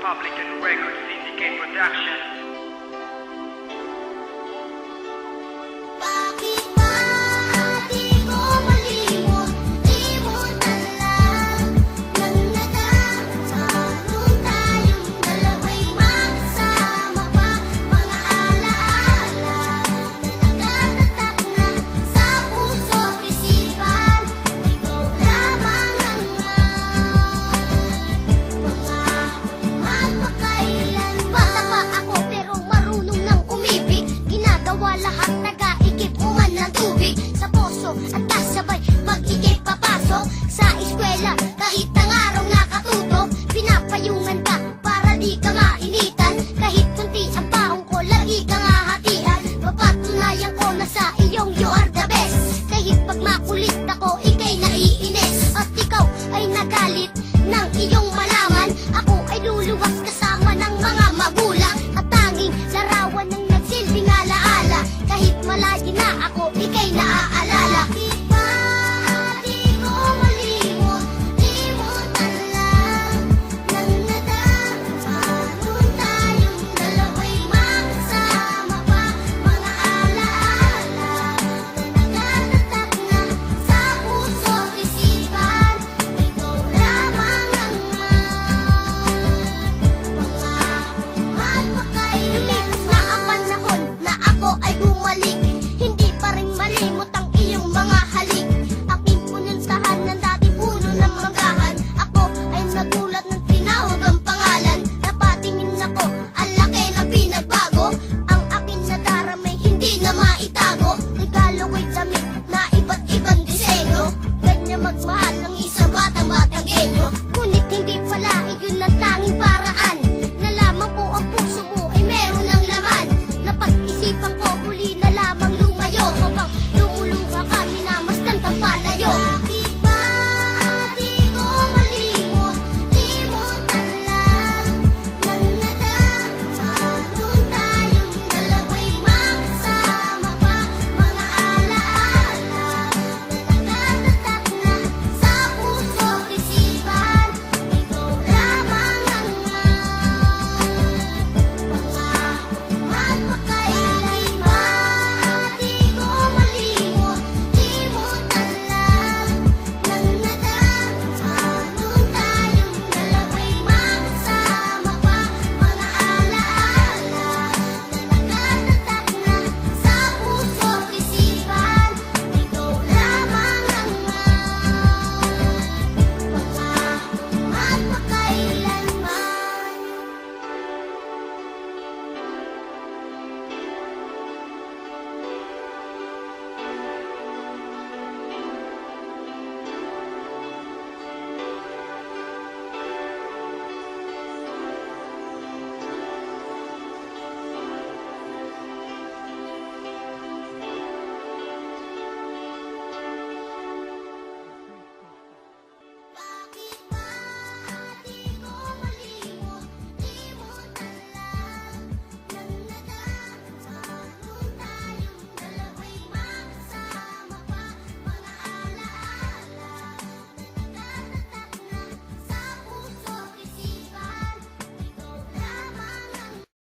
Republic and Record Syndicate Productions. Bakit ba di ko malimot? Limutan lang ng nagkakasama tayong dalawa'y magkasama pa. Mga alaala na nakatatak na sa puso't isipan. Ikaw lamang ang magpakailan. Bata pa ako pero marunong nang umibig. Ginagawa lahat nag-aikip uman ng tubig sa poso at kasabay mag-ikip papasok sa eskwela. Kahit ang araw nakatutok, pinapayungan ka para di ka mainitan. Kahit kunti ang baong ko, lagi ka nga hatian. Mapatunayan ko na sa iyong you are the best. Kahit pag makulit ako, ikay naiinis. At ikaw ay nagalit ng iyong malaman. Ako ay luluwas kasama ng mga magulang. At tanging larawan ng nagsilbing alaala. Kahit malayo na ako, ikay naaalala.